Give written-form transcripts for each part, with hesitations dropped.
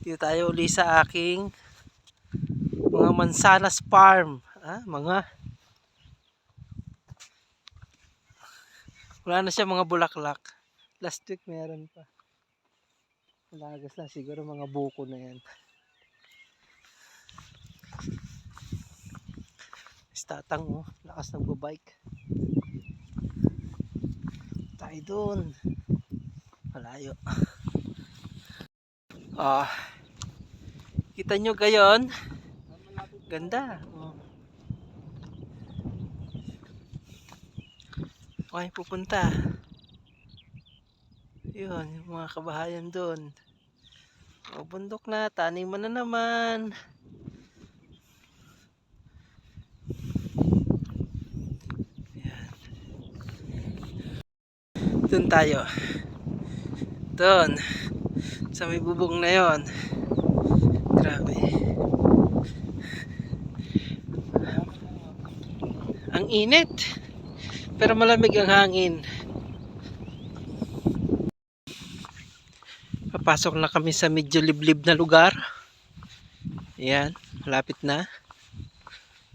Dito tayo uli sa aking mga mansanas farm. Wala na siya mga bulaklak. Last week meron pa. Malagas na siguro mga buko na yan. Tatang lakas ng bike. Tayo dun. Malayo. Kita nyo gayon? Ganda. Okay, pupunta. Yun, yung mga kabahayan dun. Bundok na, taniman na naman. Doon tayo. Doon. Sa may bubong na yon. Grabe. Ang init. Pero malamig ang hangin. Papasok na kami sa medyo liblib na lugar. Ayan. Malapit na.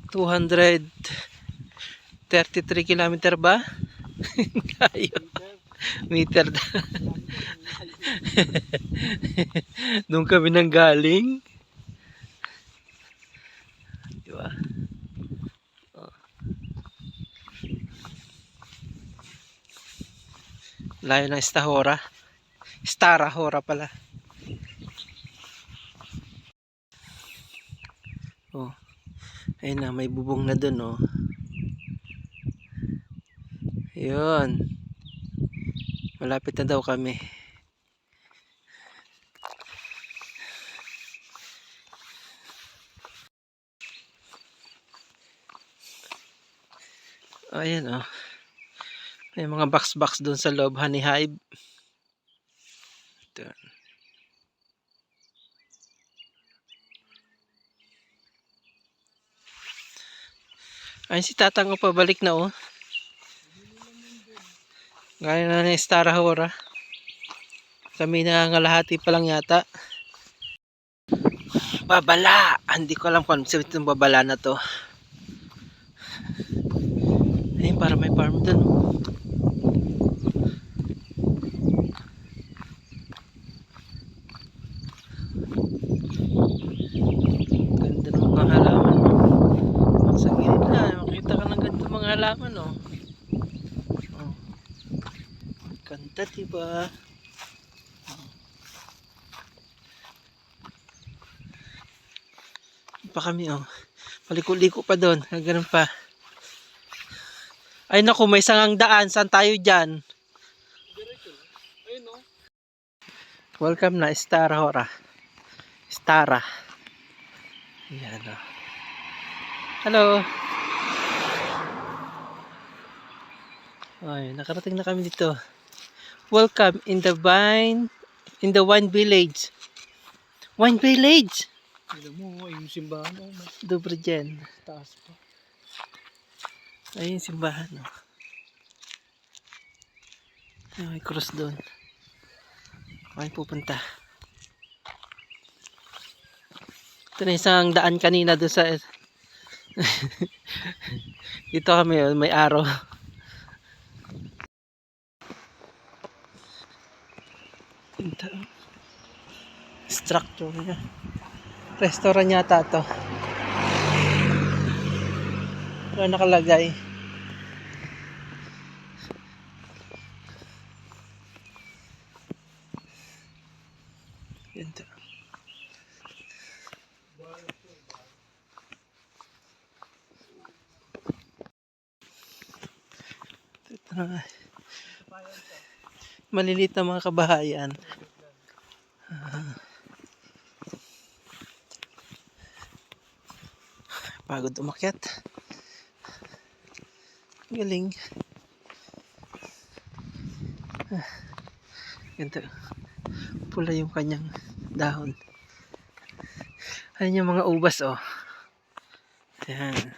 233 kilometer ba? Tayo. Meter. Doon kami nang galing. Diba? Layo ng Stara Hora pala. Ayun na, may bubong na dun. Yun. Malapit na daw kami. Ayan may mga box doon sa loob, honey hive. Ito. Ayun si tatang pabalik na Gaya na ng Stara Hora. Kami nangangalahati pa lang yata. Babala! Hindi ko alam kung ano itong babala na to. Ayun, para may farm dun. Ganda ng mga halaman. Sa gilid na, makita ka ng ganda mga halaman Ganda diba? Pa kami paliko-liko pa doon, ganun pa. Ay naku, may sangang daan. Saan tayo dyan? Welcome na Stara Hora. Stara. Yan Hello. Ay, nakarating na kami dito. Welcome in the wine village. Wine village. Alam mo, yung simbahan Dobre dyan. Taas pa. Ayun yung simbahan may cross doon. Okay, pupunta. Ito na isang daan kanina doon sa dito kami may araw. Structure niya. Restaurant yata to. Wala nakalagay. Ganda. Maliliit na mga kabahayan. Pagod umakyat. Galing. Ganda. Pula yung kanyang dahon. Ayun yung mga ubas Yan.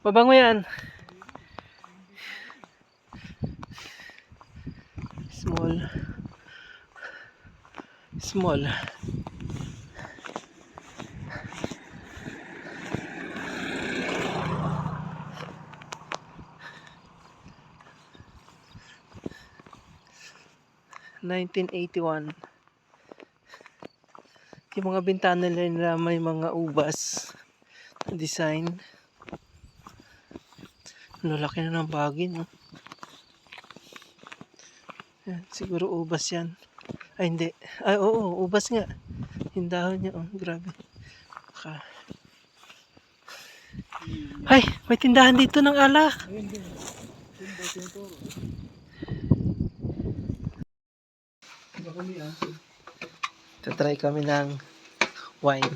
Mabango yan. Small. Small. ...1981. Yung mga bintana nila may mga ubas na design. Ano, laki na ng bagay, no? Yan, siguro ubas yan. Ay, hindi. Ay, oo, ubas nga. Yung dahon niya, oh, grabe. Ay, may tindahan dito ng alak. Tatry kami ng wine.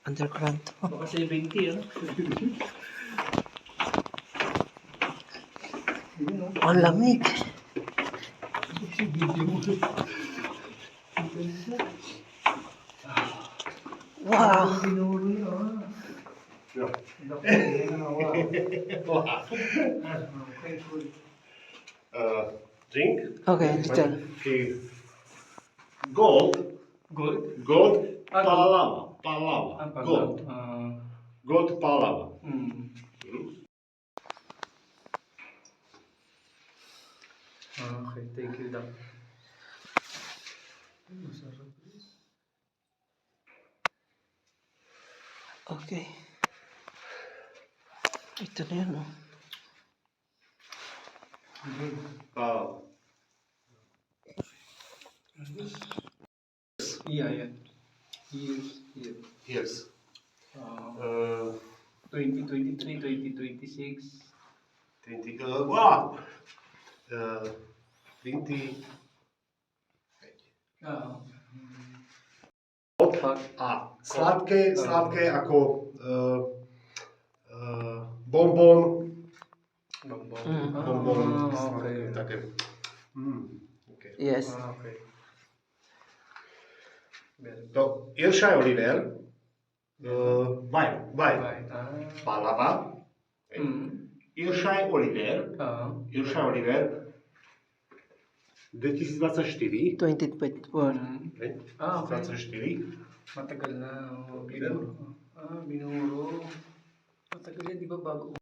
Underground to. Baka 70, ano? Ang lamig. Wow. Drink. Okay, dito. Okay. Gold. Gold? Gold. Ah, Palava. Palava. Gold. Gold palava. Okay, thank you, Doc. Masarap. Okay. Ito na yun, oh. Palava. Yeah. Years. Yes. 2023, 2026. 20. Wow. 20. Sladké ako bonbon. Bonbon. Okay. Také. Okay. Yes. Okay. To Irša Oliver. Wine. Bye. Palava. Irša Oliver. Irša Oliver. 2024. 2024. Okay. 24. Matagal na. Binuro. Binuro. Matagal yan, di ba bago?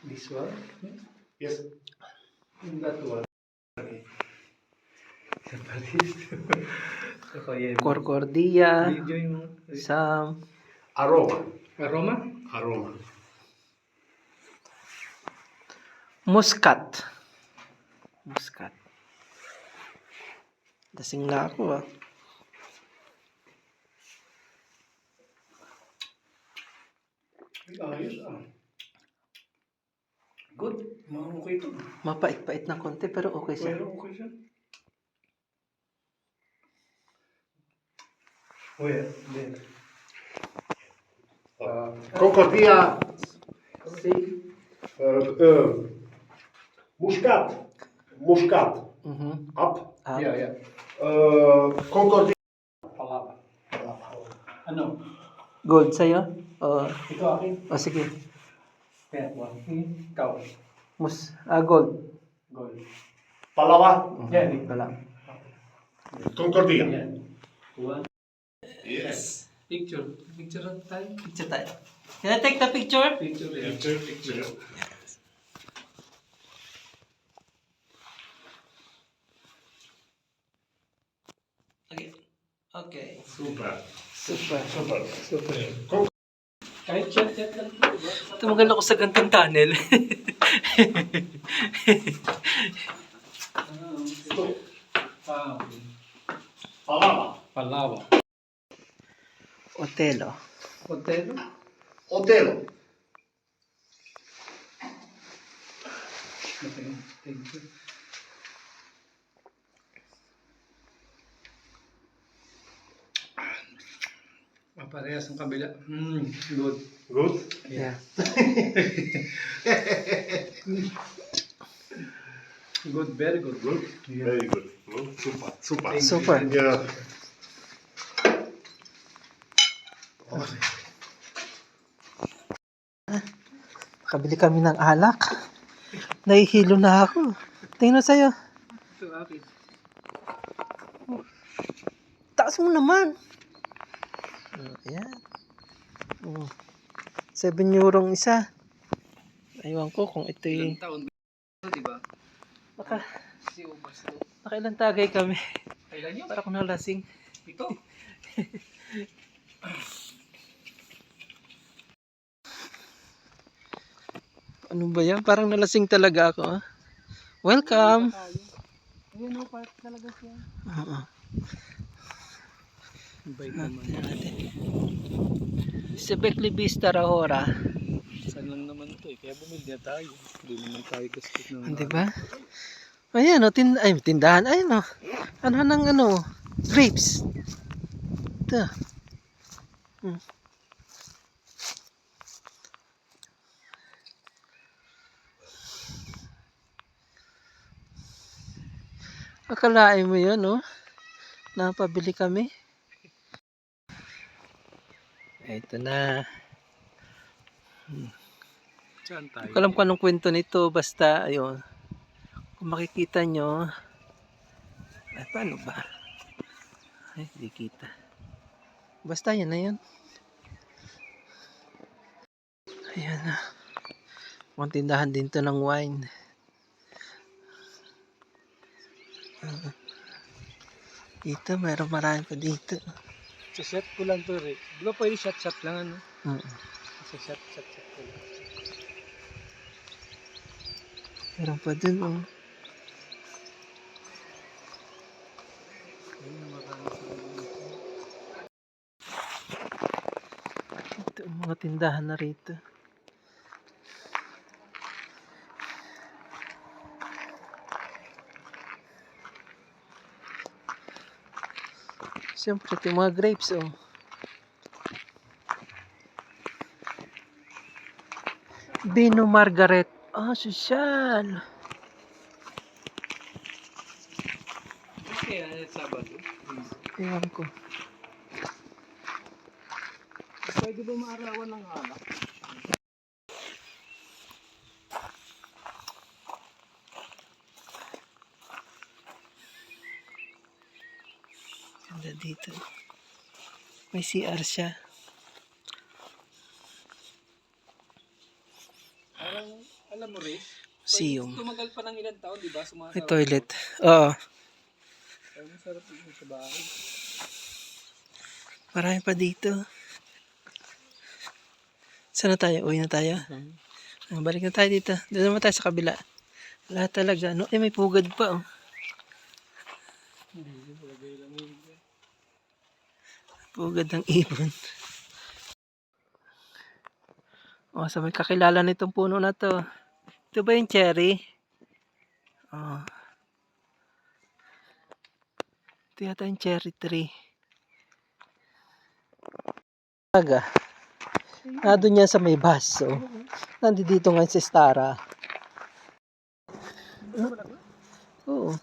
This one? Yes. That one. Concordia. Video yung Sam. Aroma. aroma? Aroma. Muscat. Muscat. Dasing na ako, ah. Ayos Good. Okay ito. Mapait-pait na konti pero okay siya. Pero okay siya. Where? There. Concordia. See? Muscat. Up. Yeah. Concordia. Palaba. Ano? Gold sa'yo? O, Ito akin. sige. Kaya, one. Ikaw. Gold. Gold. Palava. Yan. Wala. Concordia. Yan. One. Yes. Picture. Picture tayo. Picture tayo. Can I take the picture? Picture yan. Picture. Okay. Super. Kahit chat lang po. Tumagal ako sa gantong tunnel. Palava. Otelo. Hotel? Otelo. Okay. Thank you. parehas ng kabila. Good. Good? Yeah. Good, very good. Good? Yeah. Very good. Super, super. Thank you. Super. Yeah. Okay. Kabili kami ng alak. Nahihilo na ako. Tingnan sa'yo. Ito, akin. Taas mo naman. Ayan. 7 eurong isa. Aywan ko kung ito'y... Ilang taon di ba? Baka, Si Ubas to. nakailang tagay kami. Kailan yun? Para kung nalasing. Ito. Ano ba yan? Parang nalasing talaga ako. Ah. Welcome. Ayun o, park talaga siya. Oo. Bait naman. Tingnan natin. Sa Beckley Vista Rahora. Saan lang naman to eh. Kaya bumili na tayo. Hindi naman tayo gastos ng... Di ba? Ayan o, tindahan. Ayan o. Ano ng ano? Grapes. Ito. Akalain mo yun, no? Napabili kami. Ito na. Saan tayo? Hindi ko alam kung anong kwento nito. Basta, ayun. Kung makikita nyo. Ay, paano ba? Ay, hindi kita. Basta, yan na yun. Ayan na. Mukhang tindahan din to ng wine. Dito, mayroong marami pa dito. Sa shot ko lang to eh. Di ba pwede shot lang ano? Sa shot ko lang. Meron pa dun, oh. Ayun na marami sa mga. Ito, mga tindahan na rito. Siyempre, ito yung mga grapes, oh. Bino Margaret. Ah, sosyal. Kaya na Sabado. Ewan ko. Pwede ba maarawan ng alak? Ganda dito. May CR siya. Alam mo rin, Museum. tumagal pa ng ilang taon, di ba? May toilet. Oo. Ay, masarap yun sa bahay. Marami pa dito. Saan na tayo? Uwi na tayo? Balik na tayo dito. Doon naman tayo sa kabila. Lahat talaga. No? Eh, may pugad pa, oh. Hindi, palagay lang yun. Pugad ng ibon. Oh, sa may kakilala nitong puno na to. Ito ba yung cherry? Oh. Ito yata yung cherry tree. Aga. Nandun yan sa may bus. So, nandito nga si Stara. Oo.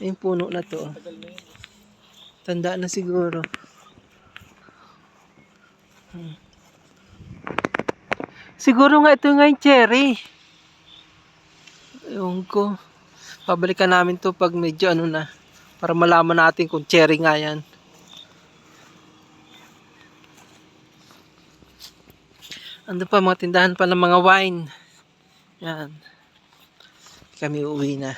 Yung puno na to. Tanda na siguro. Siguro nga ito nga yung cherry. Ewan ko. Pabalikan namin to pag medyo ano na. Para malaman natin kung cherry nga yan. Ando pa mga tindahan pa ng mga wine. Yan. Kami uuwi na.